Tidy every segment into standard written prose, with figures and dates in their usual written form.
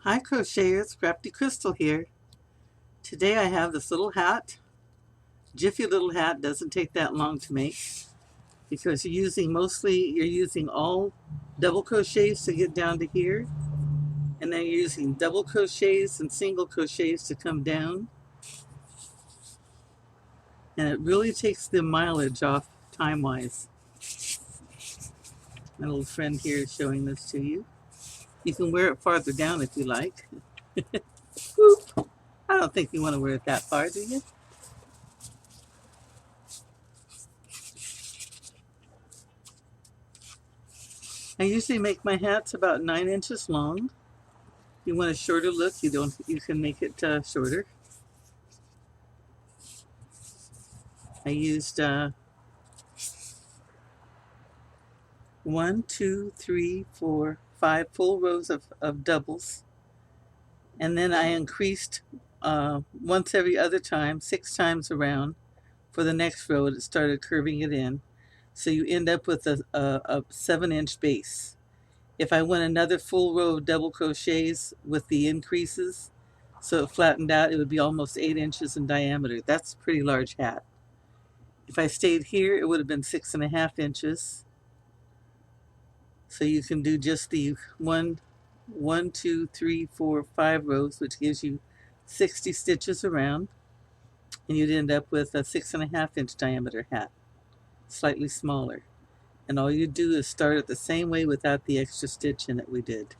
Hi crocheters, Crafty Crystal here. Today I have this little hat. Jiffy little hat, doesn't take that long to make because you're using all double crochets to get down to here, and then you're using double crochets and single crochets to come down, and it really takes the mileage off time-wise. My little friend here is showing this to you. You can wear it farther down if you like. Whoop. I don't think you want to wear it that far, do you? I usually make my hats about 9 inches long. If you want a shorter look, you can make it shorter. I used 1, 2, 3, 4, 5 full rows of doubles, and then I increased once every other time, 6 times around. For the next row, it started curving it in, so you end up with a 7-inch base. If I went another full row of double crochets with the increases, so it flattened out, it would be almost 8 inches in diameter. That's a pretty large hat. If I stayed here, it would have been 6.5 inches. So you can do just the 1, 2, 3, 4, 5 rows, which gives you 60 stitches around, and you'd end up with a 6.5-inch diameter hat, slightly smaller. And all you do is start it the same way without the extra stitch in it we did.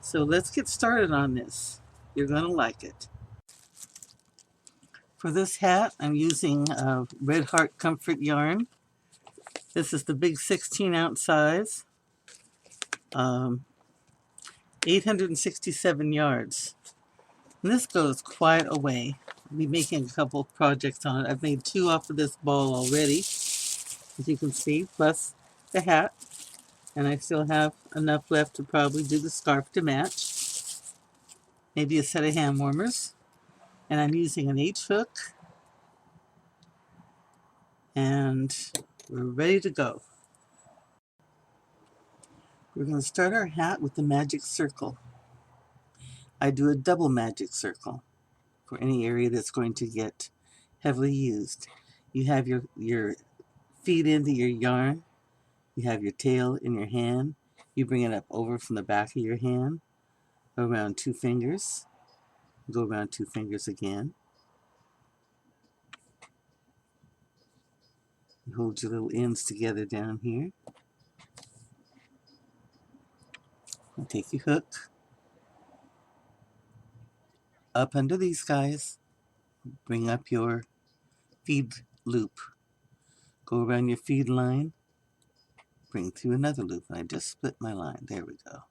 So let's get started on this. You're going to like it. For this hat, I'm using Red Heart Comfort yarn. This is the big 16-ounce size, 867 yards. And this goes quite a way. I'll be making a couple of projects on it. I've made 2 off of this ball already, as you can see, plus the hat. And I still have enough left to probably do the scarf to match. Maybe a set of hand warmers. And I'm using an H hook. And we're ready to go. We're going to start our hat with the magic circle. I do a double magic circle for any area that's going to get heavily used. You have your feet into your yarn. You have your tail in your hand. You bring it up over from the back of your hand, around 2 fingers. Go around 2 fingers again. You hold your little ends together down here. And take your hook up under these guys. Bring up your feed loop. Go around your feed line. Bring through another loop. I just split my line. There we go.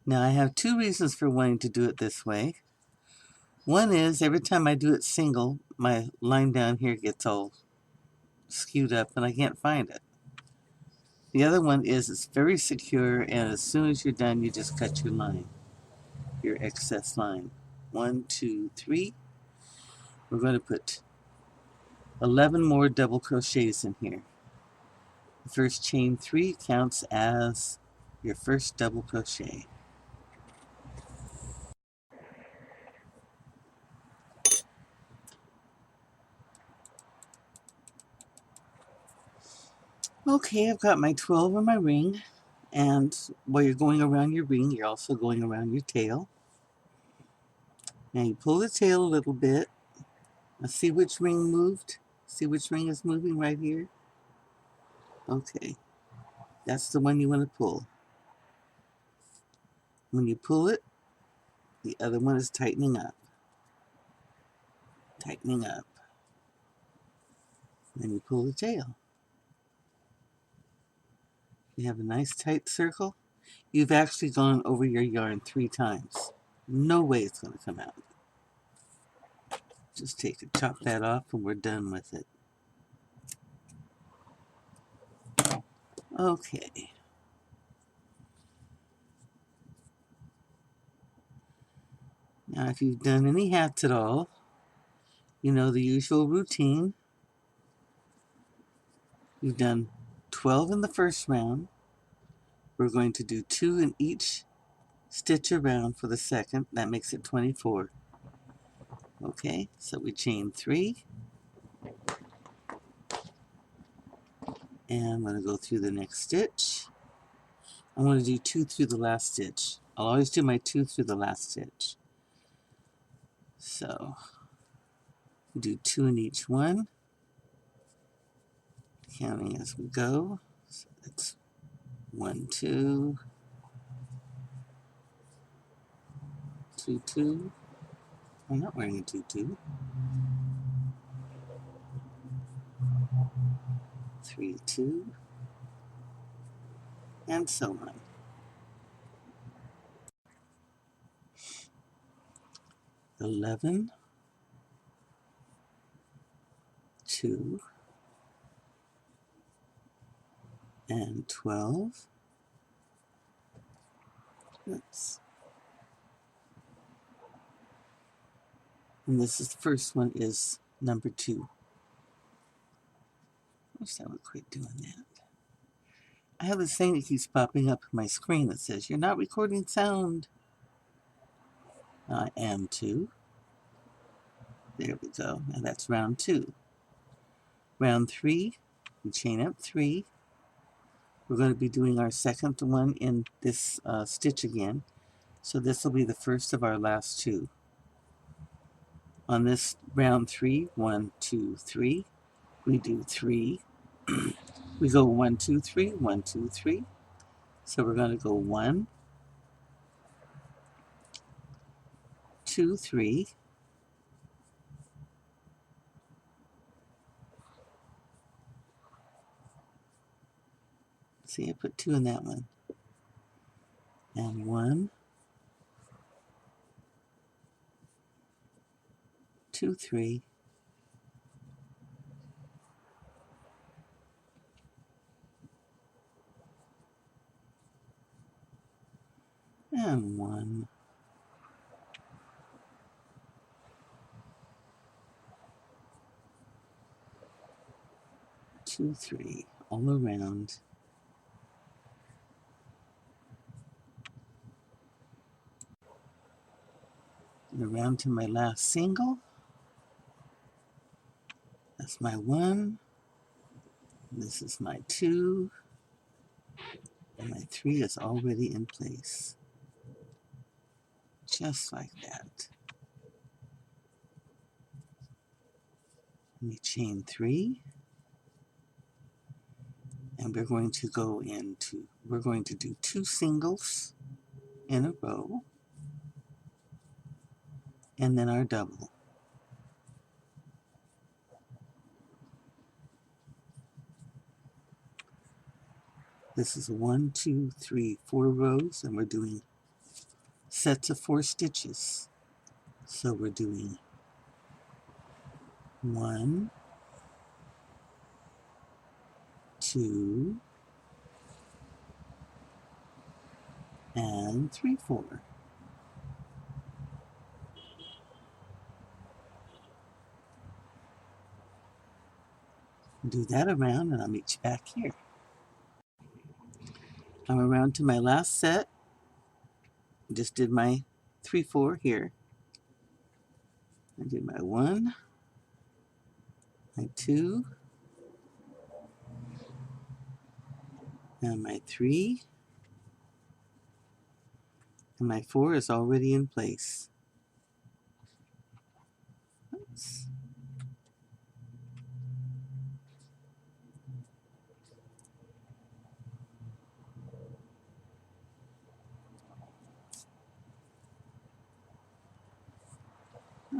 Now I have 2 reasons for wanting to do it this way. One is every time I do it single, my line down here gets all skewed up and I can't find it. The other one is it's very secure, and as soon as you're done, you just cut your line, your excess line. 1, 2, 3. We're going to put 11 more double crochets in here. The first chain 3 counts as your first double crochet. Okay, I've got my 12 on my ring, and while you're going around your ring, you're also going around your tail. Now you pull the tail a little bit. Let's see which ring moved. See which ring is moving right here? Okay, that's the one you want to pull. When you pull it, the other one is tightening up. Tightening up. Then you pull the tail. You have a nice tight circle. You've actually gone over your yarn 3 times. No way it's going to come out. Just chop that off and we're done with it. Okay. Now if you've done any hats at all, you know the usual routine. You've done 12 in the first round, We're going to do 2 in each stitch around for the second. That makes it 24. Okay, so we chain 3, and I'm going to go through the next stitch. I want to do 2 through the last stitch. I'll always do my 2 through the last stitch. So we do 2 in each one, counting as we go. So that's 1, 2, 2, 2. I'm not wearing a tutu. 3, 2, and so on. 11, 2, and 12. Oops. And this is the first one is number 2. I wish I would quit doing that. I have this thing that keeps popping up on my screen that says, "You're not recording sound." I am 2. There we go. And that's round 2. Round 3, we chain up 3. We're going to be doing our second one in this stitch again. So this will be the first of our last 2. On this round 3, 1, 2, 3, we do 3. We go 1, 2, 3, 1, 2, 3. So we're going to go 1, 2, 3. See, I put 2 in that one. And 1, 2, 3. And 1, 2, 3, all around. And around to my last single. That's my 1. This is my 2. And my 3 is already in place. Just like that. We chain 3. And we're going to do 2 singles in a row. And then our double. This is 1, 2, 3, 4 rows, and we're doing sets of 4 stitches. So we're doing 1, 2, and 3, 4. Do that around, and I'll meet you back here. I'm around to my last set. Just did my 3, 4 here. I did my 1, my 2, and my 3, and my 4 is already in place. Oops.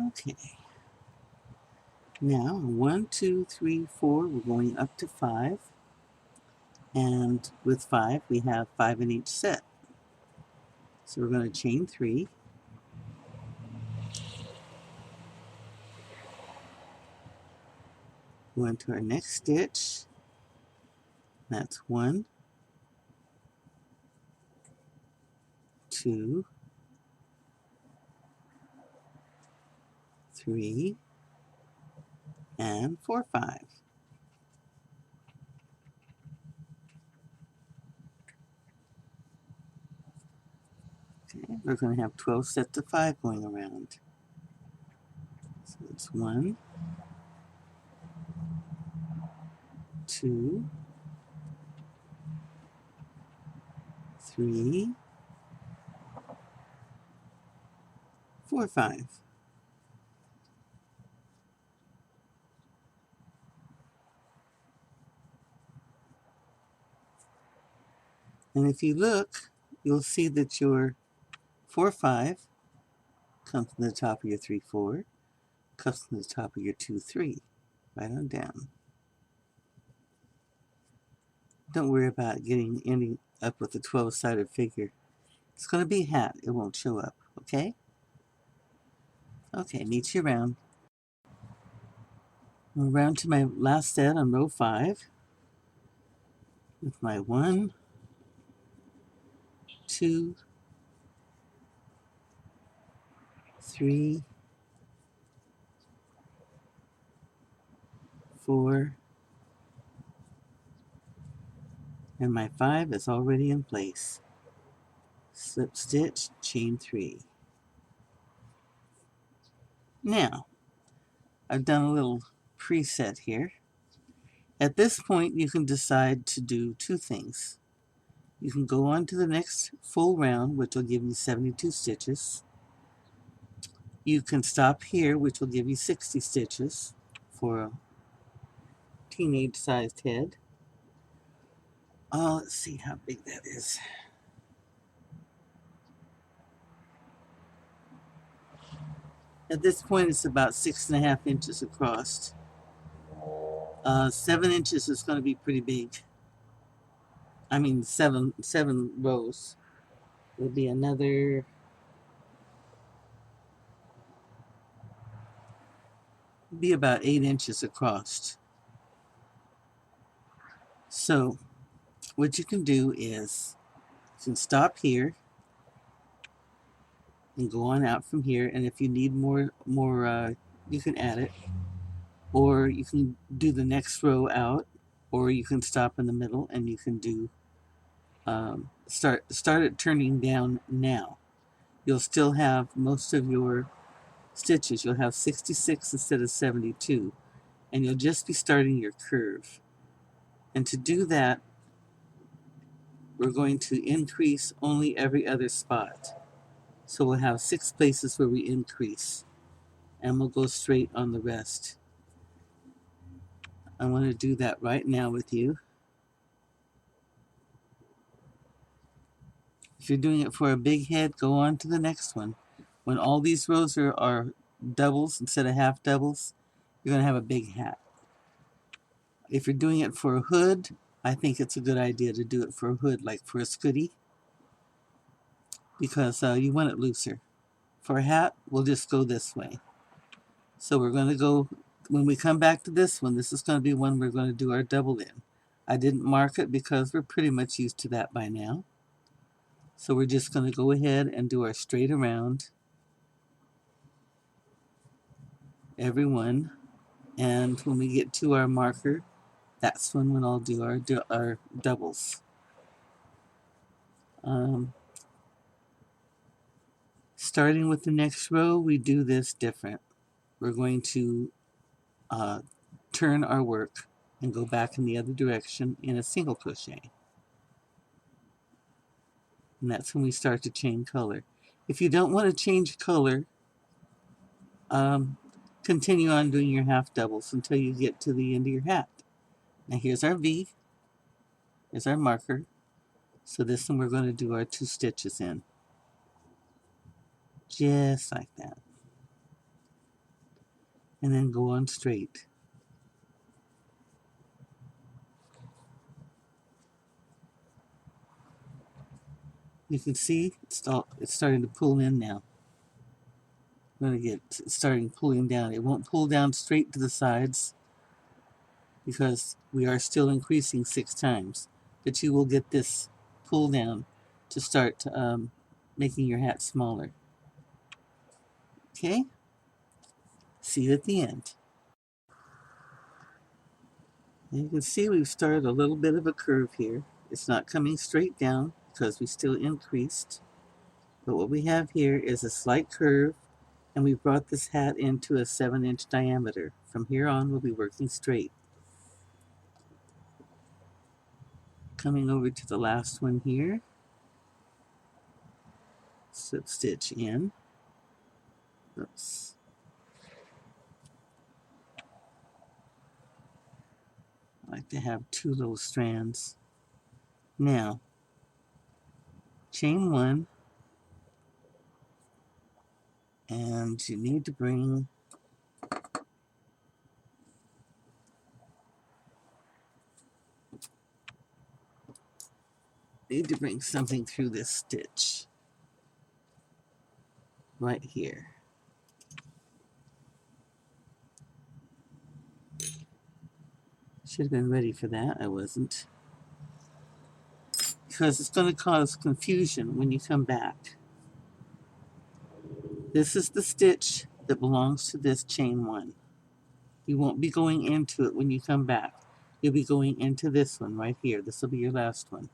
Okay. Now 1, 2, 3, 4. We're going up to 5. And with 5, we have 5 in each set. So we're going to chain 3. Go into our next stitch. That's 1, 2, 3, and 4, 5. Okay, we're going to have 12 sets of 5 going around. So it's 1, 2, 3, 4, 5. And if you look, you'll see that your 4, 5 comes from the top of your 3, 4, comes from the top of your 2, 3, right on down. Don't worry about ending up with a 12-sided figure. It's going to be a hat. It won't show up, okay? Okay, meet you around. I'm around to my last set on row 5 with my 1, 2, 3, 4, and my 5 is already in place. Slip stitch, chain 3. Now, I've done a little preset here. At this point, you can decide to do 2 things. You can go on to the next full round, which will give you 72 stitches. You can stop here, which will give you 60 stitches for a teenage-sized head. Let's see how big that is. At this point, it's about 6.5 inches across. 7 inches is going to be pretty big. I mean, seven rows. It'll be about 8 inches across. So what you can do is you can stop here and go on out from here, and if you need more you can add it, or you can do the next row out, or you can stop in the middle and you can do start it turning down now. You'll still have most of your stitches. You'll have 66 instead of 72, and you'll just be starting your curve. And to do that, we're going to increase only every other spot. So we'll have 6 places where we increase, and we'll go straight on the rest. I want to do that right now with you. If you're doing it for a big head, go on to the next one. When all these rows are doubles instead of half doubles, you're going to have a big hat. If you're doing it for a hood, I think it's a good idea to do it for a hood, like for a scooty, because you want it looser. For a hat, we'll just go this way. So we're going to go, when we come back to this one, this is going to be one we're going to do our double in. I didn't mark it because we're pretty much used to that by now. So we're just going to go ahead and do our straight around every one. And when we get to our marker, that's when I'll do our doubles. Starting with the next row, we do this different. We're going to turn our work and go back in the other direction in a single crochet. And that's when we start to change color. If you don't want to change color, continue on doing your half doubles until you get to the end of your hat. Now here's our V. Here's our marker. So this one we're going to do our 2 stitches in. Just like that. And then go on straight. You can see it's starting to pull in now. I'm going to get starting pulling down. It won't pull down straight to the sides because we are still increasing 6 times. But you will get this pull down to start making your hat smaller. Okay? See you at the end. And you can see we've started a little bit of a curve here. It's not coming straight down because we still increased. But what we have here is a slight curve, and we brought this hat into a 7-inch diameter. From here on, we'll be working straight. Coming over to the last one here, slip stitch in. Oops. I like to have 2 little strands. Now, chain 1, and you need to bring something through this stitch right here. Should have been ready for that. I wasn't. Because it's going to cause confusion when you come back. This is the stitch that belongs to this chain 1. You won't be going into it when you come back. You'll be going into this one right here. This will be your last one.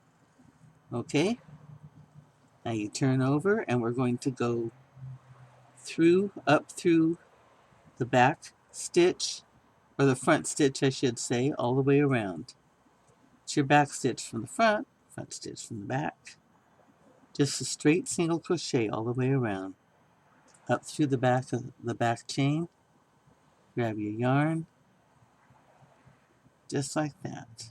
Okay? Now you turn over, and we're going to go up through the back stitch, or the front stitch I should say, all the way around. It's your back stitch from the front stitch from the back. Just a straight single crochet all the way around. Up through the back of the back chain, grab your yarn, just like that.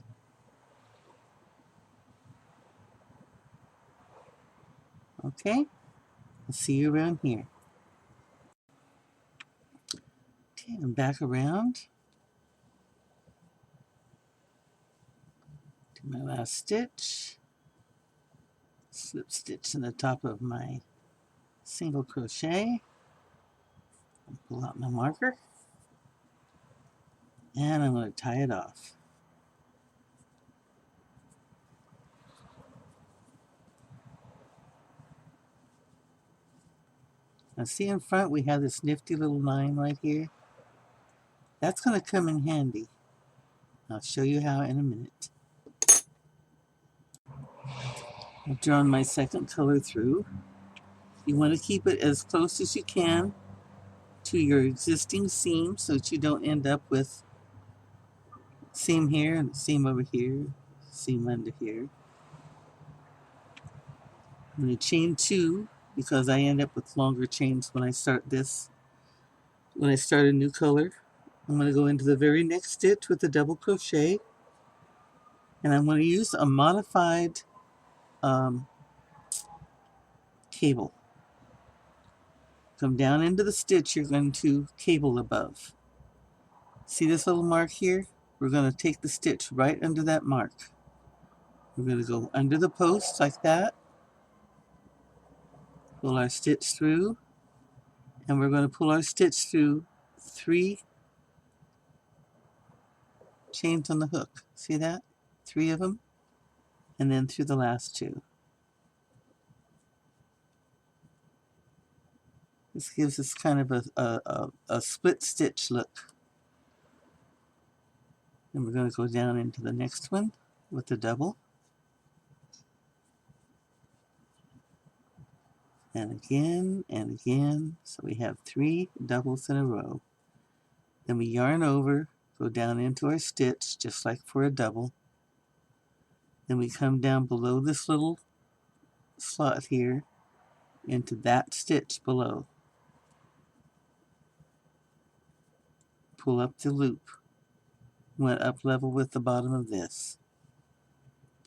Okay, I'll see you around here. Okay, I'm back around to my last stitch. Slip stitch in the top of my single crochet. I'll pull out my marker, and I'm going to tie it off. Now see in front we have this nifty little line right here. That's going to come in handy. I'll show you how in a minute. I've drawn my second color through. You want to keep it as close as you can to your existing seam so that you don't end up with seam here and seam over here, seam under here. I'm going to chain 2 because I end up with longer chains when I start this. When I start a new color, I'm going to go into the very next stitch with a double crochet, and I'm going to use a modified cable. Come down into the stitch you're going to cable above. See this little mark here? We're going to take the stitch right under that mark. We're going to go under the post like that, pull our stitch through, and we're going to pull our stitch through 3 chains on the hook. See that? 3 of them, and then through the last 2. This gives us kind of a split stitch look. And we're going to go down into the next one with the double. And again and again. So we have 3 doubles in a row. Then we yarn over, go down into our stitch just like for a double. Then we come down below this little slot here into that stitch below. Pull up the loop. Went up level with the bottom of this.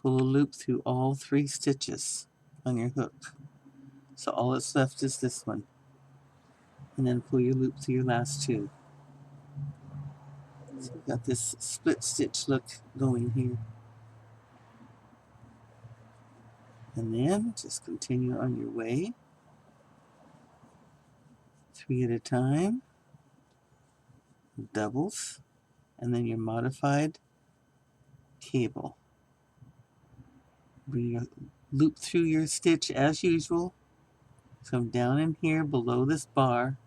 Pull a loop through all 3 stitches on your hook. So all that's left is this one. And then pull your loop through your last 2. So we've got this split stitch look going here. And then just continue on your way. 3 at a time. Doubles. And then your modified cable. Bring your loop through your stitch as usual. Come down in here below this bar.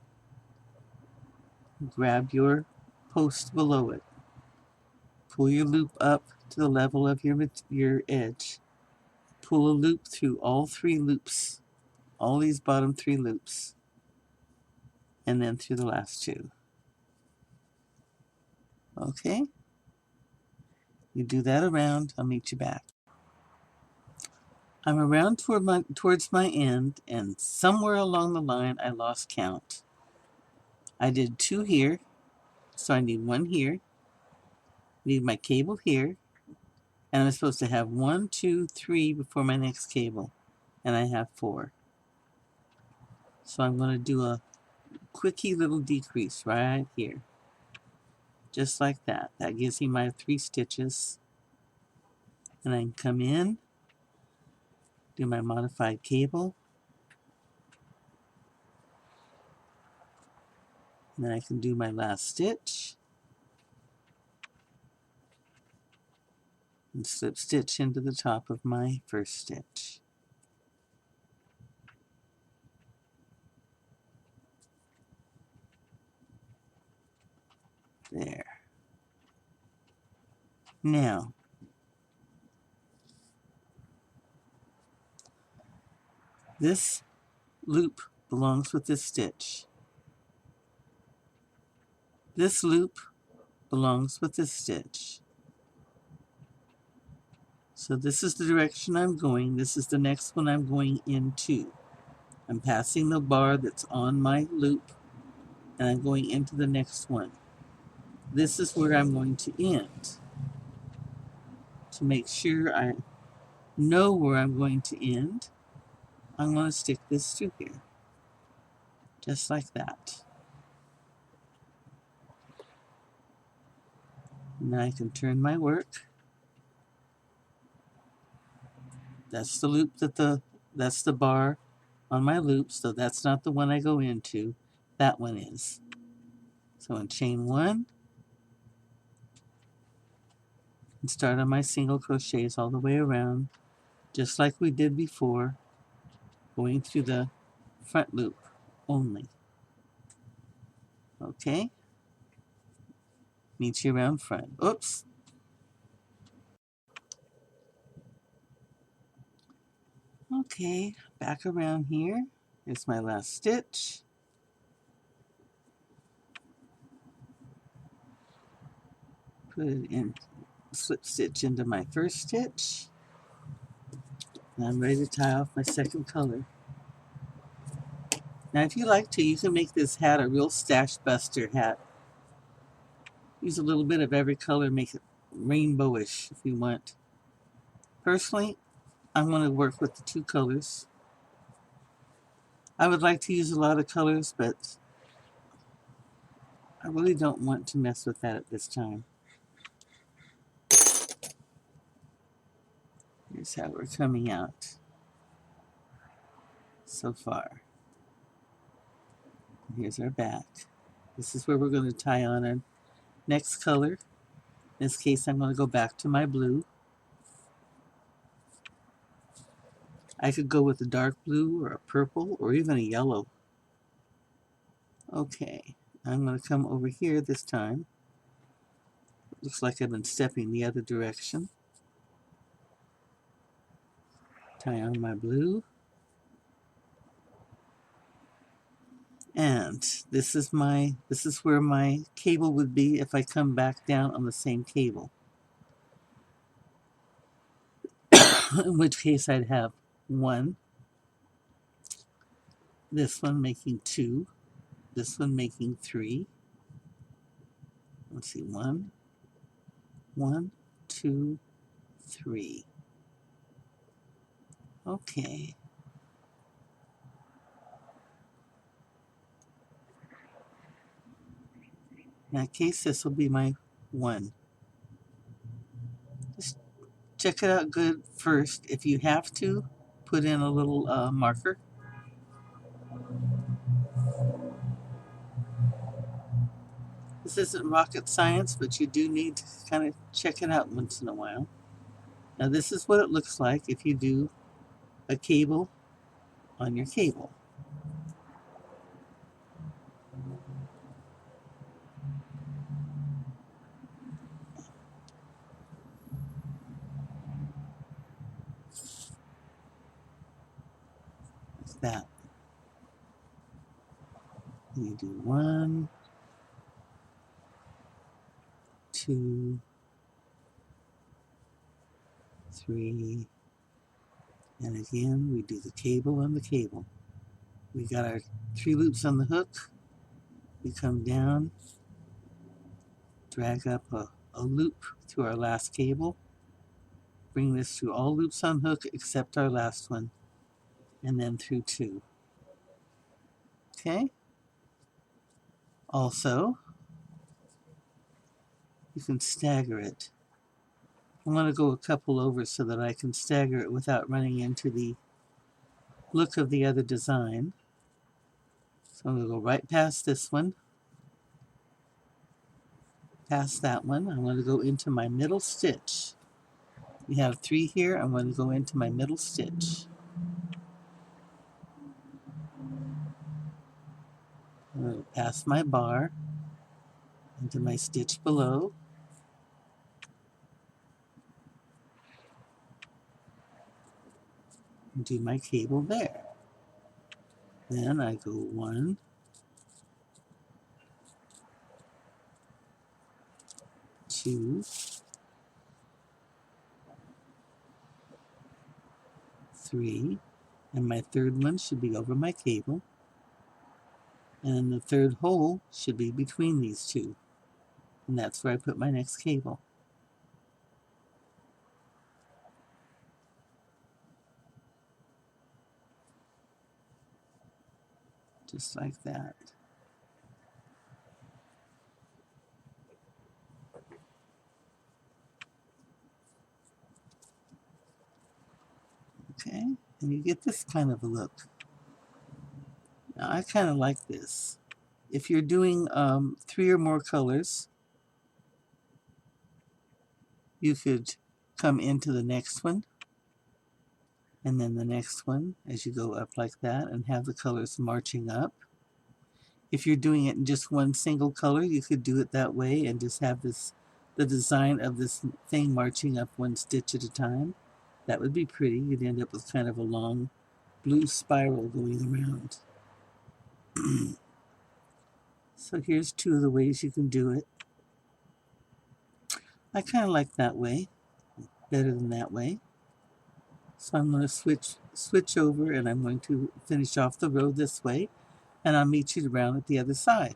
Grab your post below it. Pull your loop up to the level of your edge. Pull a loop through all 3 loops all these bottom 3 loops, and then through the last 2. Okay, you do that around. I'll meet you back. I'm around towards my end, and somewhere along the line I lost count. I did 2 here, so I need 1 here. Need my cable here, and I'm supposed to have 1, 2, 3 before my next cable, and I have 4. So I'm going to do a quickie little decrease right here, just like that. That gives me my 3 stitches, and I can come in, do my modified cable, and then I can do my last stitch and slip stitch into the top of my first stitch. There. Now, this loop belongs with this stitch. This loop belongs with this stitch. So this is the direction I'm going. This is the next one I'm going into. I'm passing the bar that's on my loop, and I'm going into the next one. This is where I'm going to end. To make sure I know where I'm going to end, I'm going to stick this through here. Just like that. Now I can turn my work. That's the loop that's the bar on my loop, so that's not the one I go into. That one is. So in chain 1, and start on my single crochets all the way around, just like we did before, going through the front loop only. Okay? Meet you around front. Oops! Okay, back around here. Here's my last stitch. Put it in, slip stitch into my first stitch. And I'm ready to tie off my second color. Now if you like to, you can make this hat a real stash buster hat. Use a little bit of every color, make it rainbowish if you want. Personally, I'm going to work with the 2 colors. I would like to use a lot of colors, but I really don't want to mess with that at this time. Here's how we're coming out so far. Here's our back. This is where we're going to tie on our next color. In this case, I'm going to go back to my blue. I could go with a dark blue or a purple or even a yellow. Okay, I'm going to come over here this time. Looks like I've been stepping the other direction. Tie on my blue. And this is where my cable would be if I come back down on the same cable. In which case I'd have 1, this one making 2, this one making 3. Let's see, 1, 1, 2, 3. Okay. In that case, this will be my 1. Just check it out good first. If you have to, put in a little marker. This isn't rocket science, but you do need to kind of check it out once in a while. Now this is what it looks like if you do a cable on your cable. that. You do 1, 2, 3, and again we do the cable and the cable. We got our 3 loops on the hook. We come down, drag up a loop through our last cable, bring this through all loops on hook except our last one, and then through 2. Okay? Also, you can stagger it. I'm going to go a couple over so that I can stagger it without running into the look of the other design. So I'm going to go right past this one, past that one. I'm going to go into my middle stitch. We have 3 here. I'm going to go into my middle stitch. I'm going to pass my bar into my stitch below. And do my cable there. Then I go 1, 2, 3, and my third one should be over my cable. And the third hole should be between these 2. And that's where I put my next cable. Just like that. Okay, and you get this kind of a look. Now I kind of like this. If you're doing 3 or more colors, you could come into the next one and then the next one as you go up like that and have the colors marching up. If you're doing it in just one single color, you could do it that way and just have the design of this thing marching up 1 stitch at a time. That would be pretty. You'd end up with kind of a long blue spiral going around. So here's 2 of the ways you can do it. I kind of like that way better than that way. So I'm going to switch over and I'm going to finish off the row this way, and I'll meet you around at the other side.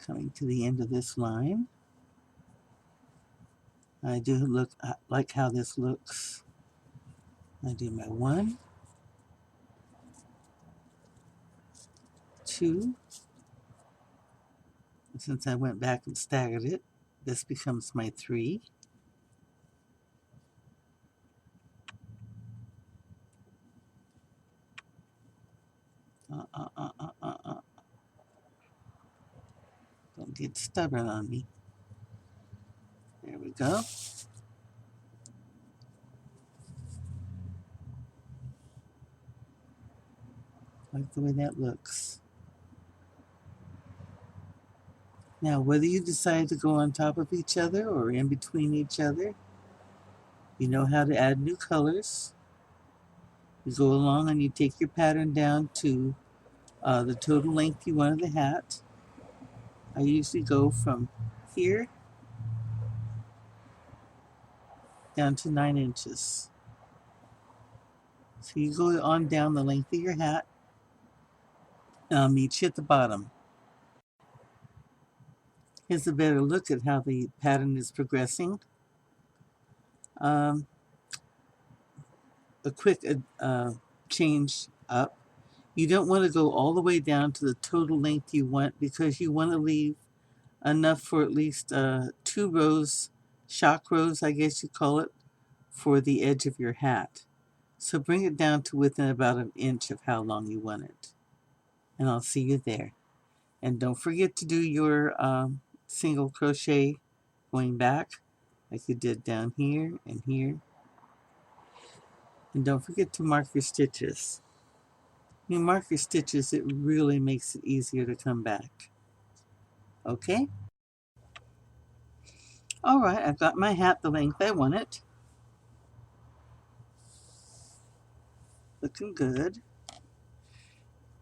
Coming to the end of this line. I do like how this looks. I do my 1, 2. Since I went back and staggered it, this becomes my 3. Don't get stubborn on me. There we go. Like the way that looks. Now, whether you decide to go on top of each other or in between each other, you know how to add new colors. You go along and you take your pattern down to the total length you want of the hat. I usually go from here down to 9 inches. So you go on down the length of your hat, and I'll meet you at the bottom. Here's a better look at how the pattern is progressing. A quick change up. You don't want to go all the way down to the total length you want, because you want to leave enough for at least 2 rows, shock rows I guess you call it, for the edge of your hat. So bring it down to within about 1 inch of how long you want it. And I'll see you there. And don't forget to do your single crochet going back like you did down here and here. And don't forget to mark your stitches. When you mark your stitches, it really makes it easier to come back. Okay? Alright, I've got my hat the length I want it. Looking good.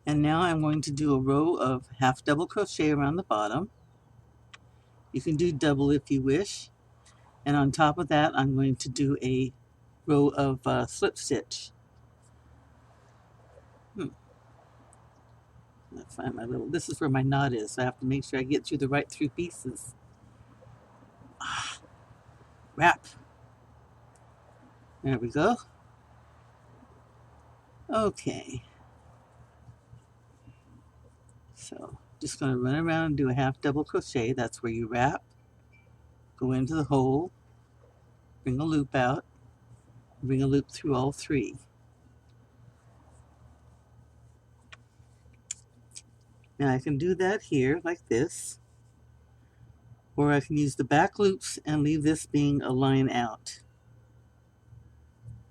And now I'm going to do a row of half double crochet around the bottom. You can do double if you wish. And on top of that, I'm going to do a row of slip stitch. Find my little, this is where my knot is, so I have to make sure I get through the right three pieces. Wrap. There we go. Okay. So just going to run around and do a half double crochet. That's where you wrap, go into the hole, bring a loop out, bring a loop through all three. Now I can do that here like this, or I can use the back loops and leave this being a line out.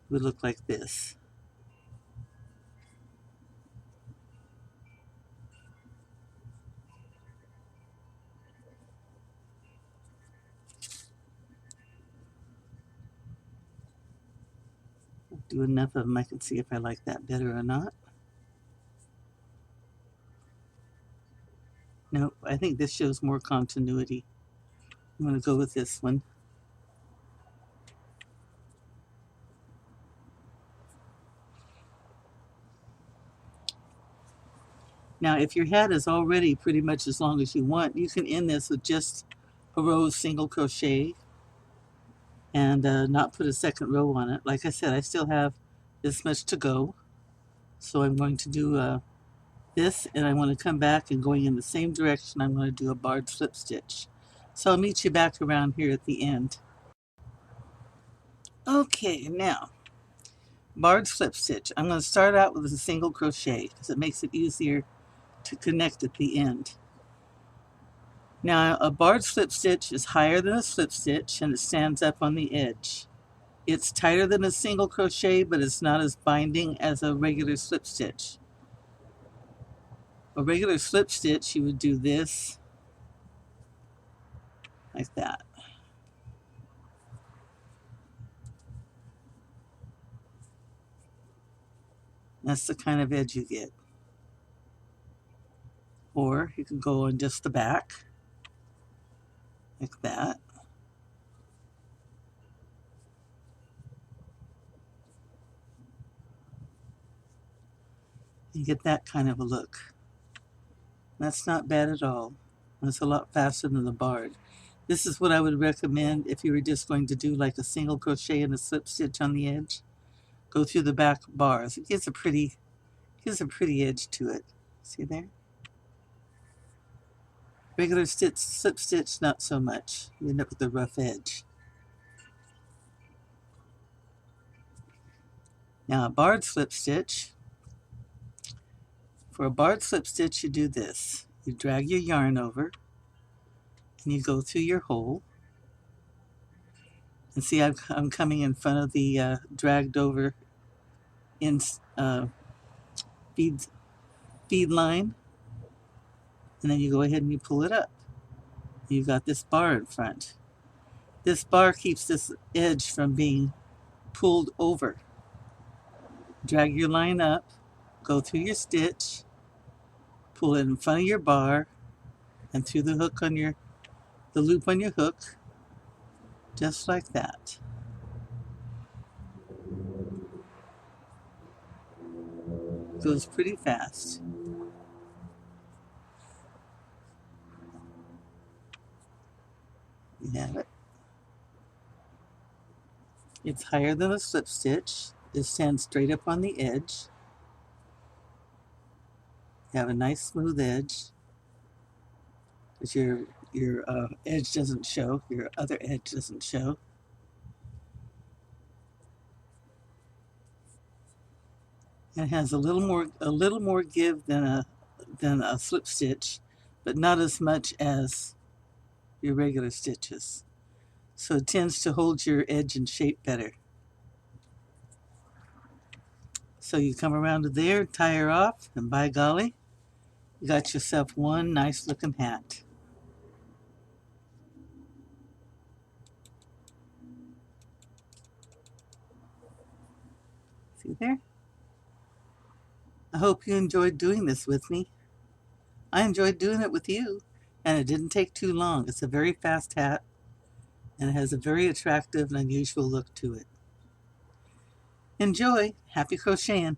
It would look like this. I'll do enough of them I can see if I like that better or not. Nope, I think this shows more continuity. I'm going to go with this one. Now, if your hat is already pretty much as long as you want, you can end this with just a row of single crochet and not put a second row on it. Like I said, I still have this much to go. So I'm going to do this, and I want to come back, and going in the same direction, I'm going to do a barred slip stitch. So I'll meet you back around here at the end. Okay, now, barred slip stitch. I'm going to start out with a single crochet because it makes it easier to connect at the end. Now, a barred slip stitch is higher than a slip stitch, and it stands up on the edge. It's tighter than a single crochet, but it's not as binding as a regular slip stitch. A regular slip stitch, you would do this, like that. That's the kind of edge you get. Or you can go on just the back, like that. You get that kind of a look. That's not bad at all. That's a lot faster than the barred. This is what I would recommend if you were just going to do like a single crochet and a slip stitch on the edge. Go through the back bars. It gives a pretty edge to it. See there? Regular stitch, slip stitch, not so much. You end up with a rough edge. Now a barred slip stitch. For a barred slip stitch, you do this. You drag your yarn over, and you go through your hole. And see, I'm coming in front of the dragged over in feed line, and then you go ahead and you pull it up. You've got this bar in front. This bar keeps this edge from being pulled over. Drag your line up, go through your stitch, pull it in front of your bar, and through the hook on the loop on your hook, just like that. Goes pretty fast. You have it. It's higher than a slip stitch. It stands straight up on the edge. You have a nice smooth edge, because your edge doesn't show. Your other edge doesn't show. It has a little more give than a slip stitch, but not as much as your regular stitches. So it tends to hold your edge in shape better. So you come around to there, tie her off, and by golly, you got yourself one nice looking hat. See there? I hope you enjoyed doing this with me. I enjoyed doing it with you, and it didn't take too long. It's a very fast hat, and it has a very attractive and unusual look to it. Enjoy! Happy crocheting!